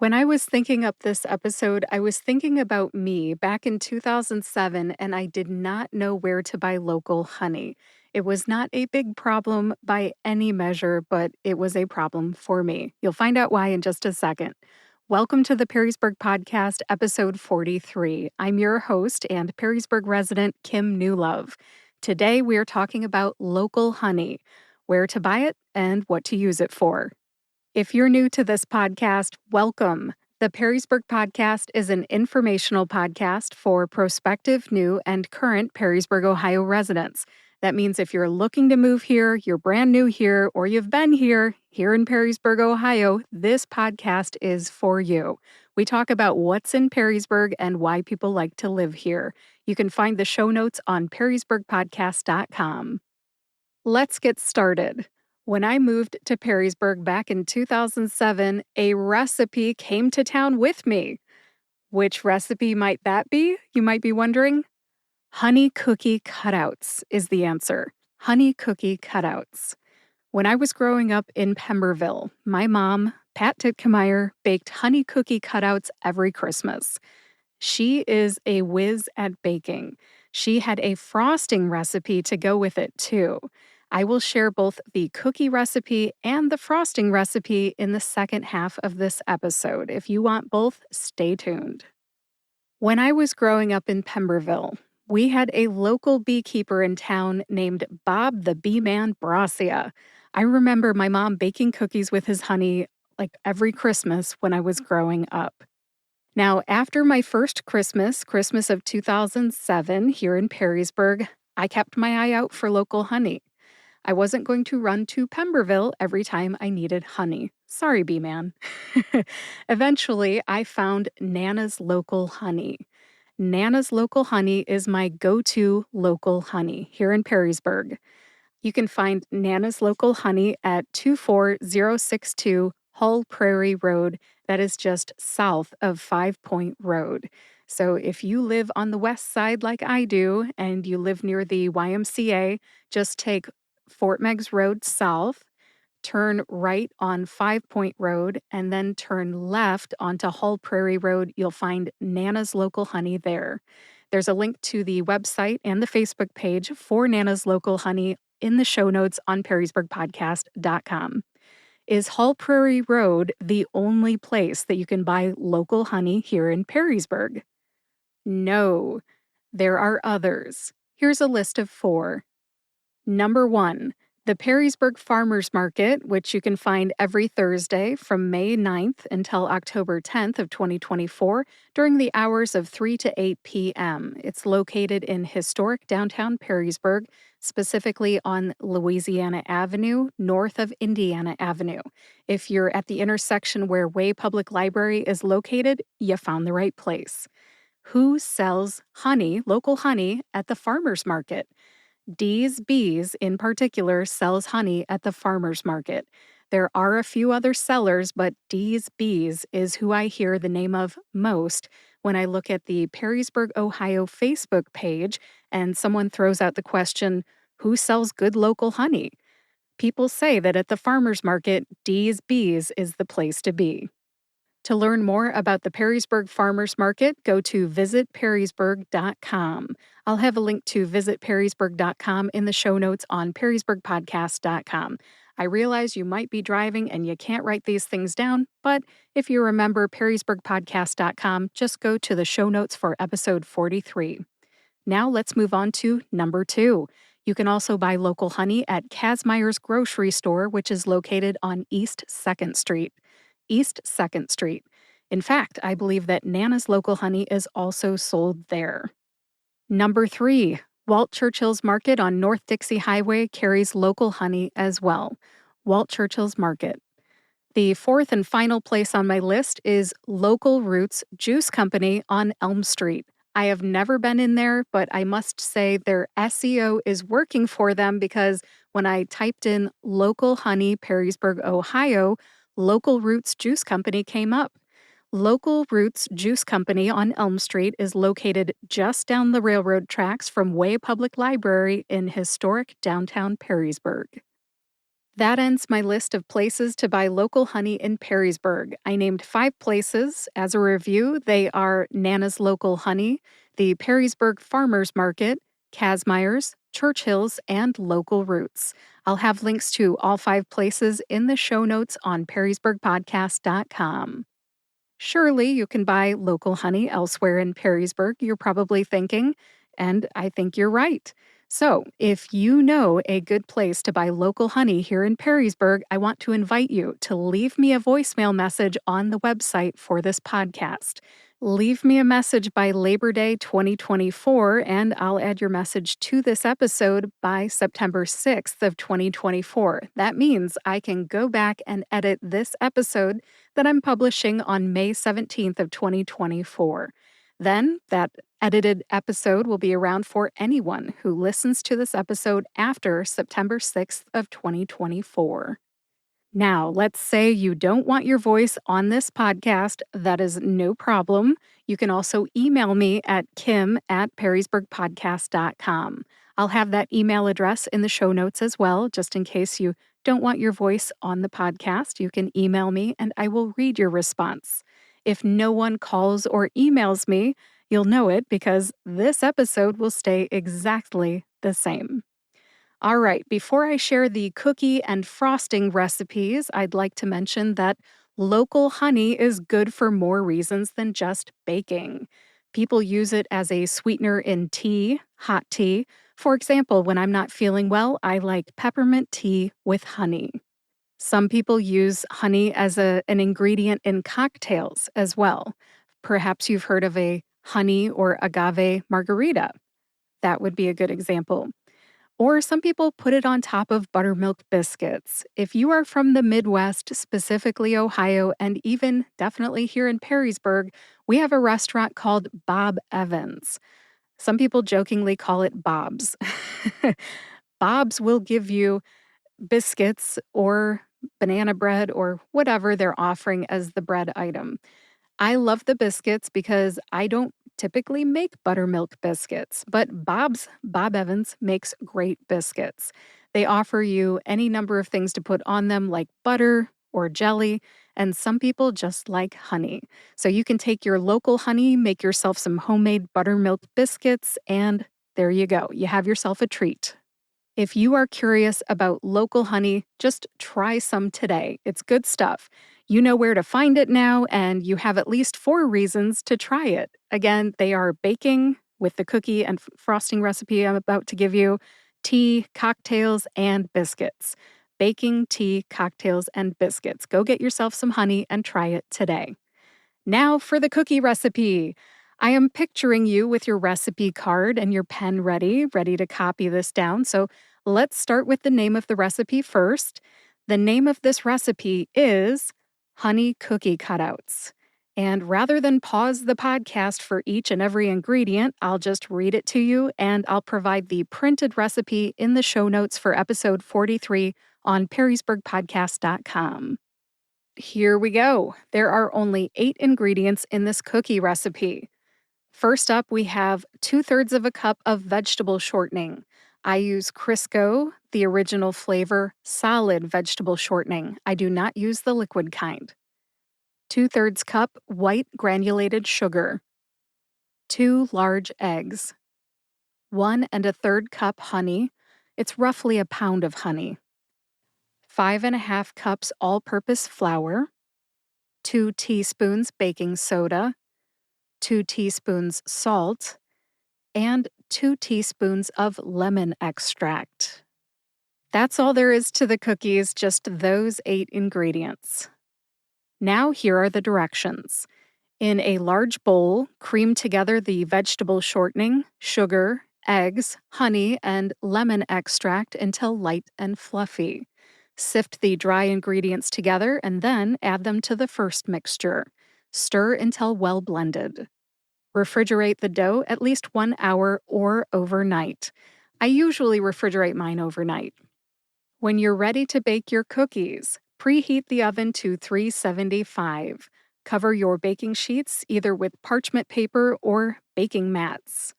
When I was thinking up this episode, I was thinking about me back in 2007, and I did not know where to buy local honey. It was not a big problem by any measure, but it was a problem for me. You'll find out why in just a second. Welcome to the Perrysburg Podcast, episode 43. I'm your host and Perrysburg resident, Kim Newlove. Today, we are talking about local honey, where to buy it, and what to use it for. If you're new to this podcast, welcome. The Perrysburg Podcast is an informational podcast for prospective, new, and current Perrysburg, Ohio residents. That means if you're looking to move here, you're brand new here, or you've been here in Perrysburg, Ohio, this podcast is for you. We talk about what's in Perrysburg and why people like to live here. You can find the show notes on perrysburgpodcast.com. Let's get started. When I moved to Perrysburg back in 2007, a recipe came to town with me. Which recipe might that be? You might be wondering. Honey cookie cutouts is the answer. Honey cookie cutouts. When I was growing up in Pemberville, my mom, Pat Titkemeyer, baked honey cookie cutouts every Christmas. She is a whiz at baking. She had a frosting recipe to go with it, too. I will share both the cookie recipe and the frosting recipe in the second half of this episode. If you want both, stay tuned. When I was growing up in Pemberville, we had a local beekeeper in town named Bob the Bee-Man Brassia. I remember my mom baking cookies with his honey like every Christmas when I was growing up. Now, after my first Christmas of 2007 here in Perrysburg, I kept my eye out for local honey. I wasn't going to run to Pemberville every time I needed honey. Sorry, B-Man. Eventually, I found Nana's Local Honey. Nana's Local Honey is my go-to local honey here in Perrysburg. You can find Nana's Local Honey at 24062 Hull Prairie Road. That is just south of 5 Point Road. So if you live on the west side like I do, and you live near the YMCA, just take Fort Meigs Road south, turn right on 5 Point Road, and then turn left onto Hull Prairie Road. You'll find Nana's Local Honey there. There's a link to the website and the Facebook page for Nana's Local Honey in the show notes on perrysburgpodcast.com. Is Hull Prairie Road the only place that you can buy local honey here in Perrysburg? No, there are others. Here's a list of 4. Number 1, the Perrysburg Farmers Market, which you can find every Thursday from May 9th until October 10th of 2024 during the hours of 3 to 8 p.m. It's located in historic downtown Perrysburg, specifically on Louisiana Avenue, north of Indiana Avenue. If you're at the intersection where Way Public Library is located, you found the right place. Who sells honey, local honey, at the farmers market? Dee's Bees, in particular, sells honey at the farmers market. There are a few other sellers, but Dee's Bees is who I hear the name of most when I look at the Perrysburg, Ohio Facebook page and someone throws out the question, who sells good local honey? People say that at the farmers market, Dee's Bees is the place to be. To learn more about the Perrysburg Farmers Market, go to visitperrysburg.com. I'll have a link to visitperrysburg.com in the show notes on perrysburgpodcast.com. I realize you might be driving and you can't write these things down, but if you remember perrysburgpodcast.com, just go to the show notes for episode 43. Now let's move on to number 2. You can also buy local honey at Kazmeyer's Grocery Store, which is located on East 2nd Street. East 2nd Street. In fact, I believe that Nana's Local Honey is also sold there. Number 3, Walt Churchill's Market on North Dixie Highway carries local honey as well. Walt Churchill's Market. The 4th and final place on my list is Local Roots Juice Company on Elm Street. I have never been in there, but I must say their SEO is working for them because when I typed in local honey Perrysburg, Ohio, Local Roots Juice Company came up. Local Roots Juice Company on Elm Street is located just down the railroad tracks from Way Public Library in historic downtown Perrysburg. That ends my list of places to buy local honey in Perrysburg. I named 5 places. As a review, they are Nana's Local Honey, the Perrysburg Farmers Market, Casmeyer's, Churchill's, and Local Roots. I'll have links to all 5 places in the show notes on perrysburgpodcast.com. Surely you can buy local honey elsewhere in Perrysburg, you're probably thinking, and I think you're right. So, if you know a good place to buy local honey here in Perrysburg, I want to invite you to leave me a voicemail message on the website for this podcast. Leave me a message by Labor Day 2024, and I'll add your message to this episode by September 6th of 2024. That means I can go back and edit this episode that I'm publishing on May 17th of 2024. Then that edited episode will be around for anyone who listens to this episode after September 6th of 2024. Now, let's say you don't want your voice on this podcast. That is no problem. You can also email me at kim@perrysburgpodcast.com. I'll have that email address in the show notes as well, just in case you don't want your voice on the podcast. You can email me and I will read your response. If no one calls or emails me, you'll know it because this episode will stay exactly the same. All right, before I share the cookie and frosting recipes, I'd like to mention that local honey is good for more reasons than just baking. People use it as a sweetener in tea, hot tea. For example, when I'm not feeling well, I like peppermint tea with honey. Some people use honey as an ingredient in cocktails as well. Perhaps you've heard of a honey or agave margarita. That would be a good example. Or some people put it on top of buttermilk biscuits. If you are from the Midwest, specifically Ohio, and even definitely here in Perrysburg, we have a restaurant called Bob Evans. Some people jokingly call it Bob's. Bob's will give you biscuits or banana bread or whatever they're offering as the bread item. I love the biscuits because I don't typically make buttermilk biscuits, but Bob Evans makes great biscuits. They offer you any number of things to put on them, like butter or jelly, and some people just like honey. So you can take your local honey, make yourself some homemade buttermilk biscuits, and there you go. You have yourself a treat. If you are curious about local honey, just try some today. It's good stuff. You know where to find it now, and you have at least 4 reasons to try it. Again, they are baking with the cookie and frosting recipe I'm about to give you, tea, cocktails, and biscuits. Baking, tea, cocktails, and biscuits. Go get yourself some honey and try it today. Now for the cookie recipe. I am picturing you with your recipe card and your pen ready to copy this down. So let's start with the name of the recipe first. The name of this recipe is Honey Cookie Cutouts. And rather than pause the podcast for each and every ingredient, I'll just read it to you and I'll provide the printed recipe in the show notes for episode 43 on perrysburgpodcast.com. Here we go. There are only 8 ingredients in this cookie recipe. First up, we have 2/3 of a cup of vegetable shortening. I use Crisco, the original flavor, solid vegetable shortening. I do not use the liquid kind. 2/3 cup white granulated sugar. 2 large eggs. 1 1/3 cup honey. It's roughly a pound of honey. 5 1/2 cups all-purpose flour. 2 teaspoons baking soda, 2 teaspoons salt, and 2 teaspoons of lemon extract. That's all there is to the cookies, just those 8 ingredients. Now here are the directions. In a large bowl, cream together the vegetable shortening, sugar, eggs, honey, and lemon extract until light and fluffy. Sift the dry ingredients together and then add them to the first mixture. Stir until well blended. Refrigerate the dough at least 1 hour or overnight. I usually refrigerate mine overnight. When you're ready to bake your cookies, preheat the oven to 375. Cover your baking sheets either with parchment paper or baking mats.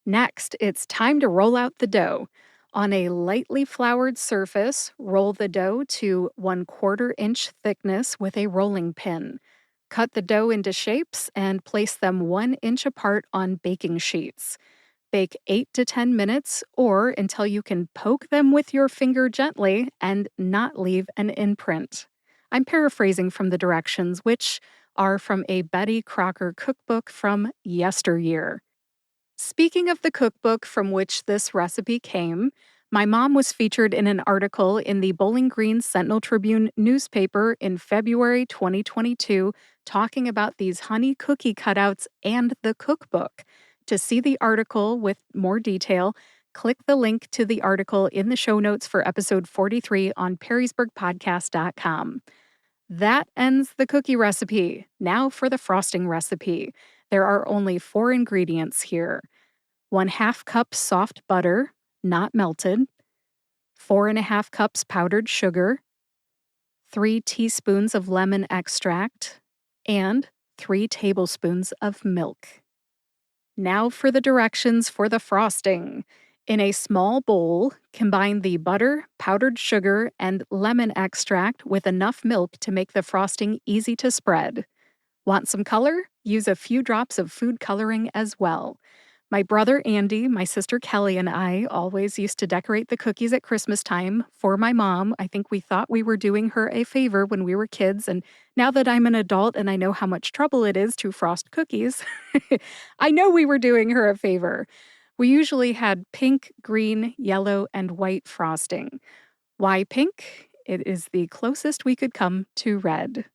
Next, it's time to roll out the dough. On a lightly floured surface, roll the dough to 1/4 inch thickness with a rolling pin. Cut the dough into shapes and place them 1 inch apart on baking sheets. Bake 8 to 10 minutes or until you can poke them with your finger gently and not leave an imprint. I'm paraphrasing from the directions, which are from a Betty Crocker cookbook from yesteryear. Speaking of the cookbook from which this recipe came, my mom was featured in an article in the Bowling Green Sentinel Tribune newspaper in February 2022 talking about these honey cookie cutouts and the cookbook. To see the article with more detail, click the link to the article in the show notes for episode 43 on perrysburgpodcast.com. That ends the cookie recipe. Now for the frosting recipe. There are only 4 ingredients here: 1/2 cup soft butter, not melted, 4.5 cups powdered sugar, 3 teaspoons of lemon extract, and 3 tablespoons of milk. Now for the directions for the frosting. In a small bowl, combine the butter, powdered sugar, and lemon extract with enough milk to make the frosting easy to spread. Want some color? Use a few drops of food coloring as well. My brother Andy, my sister Kelly, and I always used to decorate the cookies at Christmas time for my mom. I think we thought we were doing her a favor when we were kids, and now that I'm an adult and I know how much trouble it is to frost cookies, I know we were doing her a favor. We usually had pink, green, yellow, and white frosting. Why pink? It is the closest we could come to red.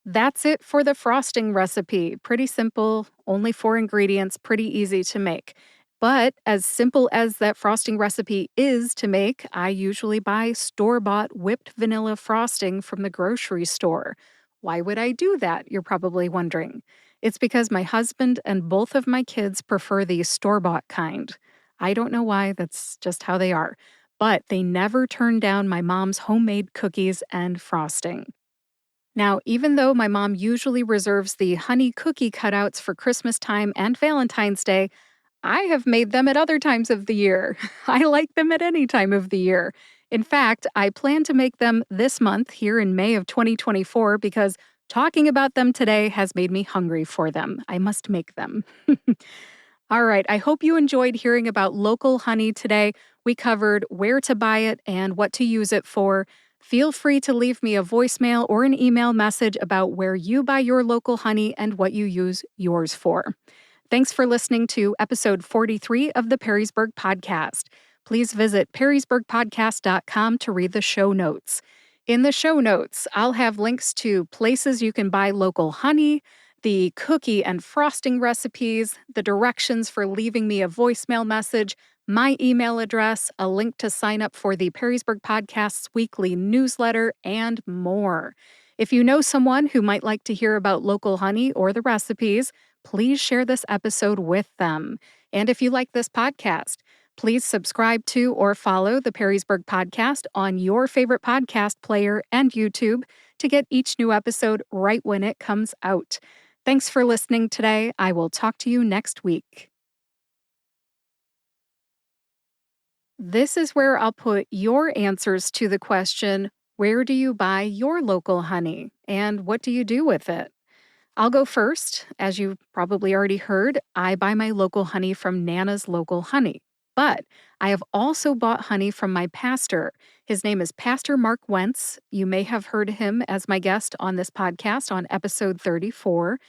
That's it for the frosting recipe. Pretty simple, only 4 ingredients, pretty easy to make. But as simple as that frosting recipe is to make, I usually buy store-bought whipped vanilla frosting from the grocery store. Why would I do that, you're probably wondering. It's because my husband and both of my kids prefer the store-bought kind. I don't know why, that's just how they are. But they never turn down my mom's homemade cookies and frosting. Now, even though my mom usually reserves the honey cookie cutouts for Christmas time and Valentine's Day, I have made them at other times of the year. I like them at any time of the year. In fact, I plan to make them this month here in May of 2024 because talking about them today has made me hungry for them. I must make them. All right, I hope you enjoyed hearing about local honey today. We covered where to buy it and what to use it for. Feel free to leave me a voicemail or an email message about where you buy your local honey and what you use yours for. Thanks for listening to episode 43 of the Perrysburg Podcast. Please visit perrysburgpodcast.com to read the show notes. In the show notes, I'll have links to places you can buy local honey, the cookie and frosting recipes, the directions for leaving me a voicemail message, my email address, a link to sign up for the Perrysburg Podcast's weekly newsletter, and more. If you know someone who might like to hear about local honey or the recipes, please share this episode with them. And if you like this podcast, please subscribe to or follow the Perrysburg Podcast on your favorite podcast player and YouTube to get each new episode right when it comes out. Thanks for listening today. I will talk to you next week. This is where I'll put your answers to the question, where do you buy your local honey and what do you do with it? I'll go first. As you probably already heard, I buy my local honey from Nana's Local Honey. But I have also bought honey from my pastor. His name is Pastor Mark Wentz. You may have heard him as my guest on this podcast on episode 34.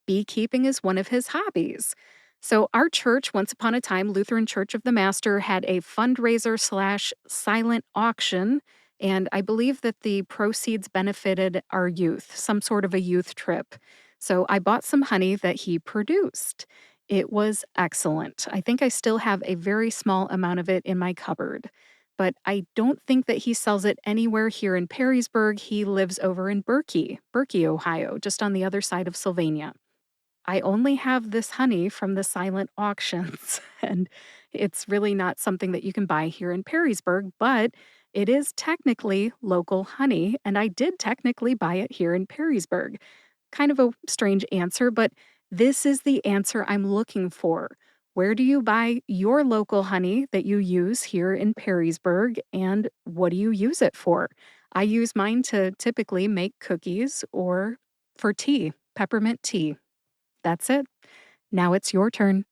Beekeeping is one of his hobbies. So our church, once upon a time, Lutheran Church of the Master, had a fundraiser slash silent auction. And I believe that the proceeds benefited our youth, some sort of a youth trip. So I bought some honey that he produced. It was excellent. I think I still have a very small amount of it in my cupboard. But I don't think that he sells it anywhere here in Perrysburg. He lives over in Berkey, Ohio, just on the other side of Sylvania. I only have this honey from the silent auctions, and it's really not something that you can buy here in Perrysburg, but it is technically local honey, and I did technically buy it here in Perrysburg. Kind of a strange answer, but this is the answer I'm looking for. Where do you buy your local honey that you use here in Perrysburg, and what do you use it for? I use mine to typically make cookies or for tea, peppermint tea. That's it. Now it's your turn.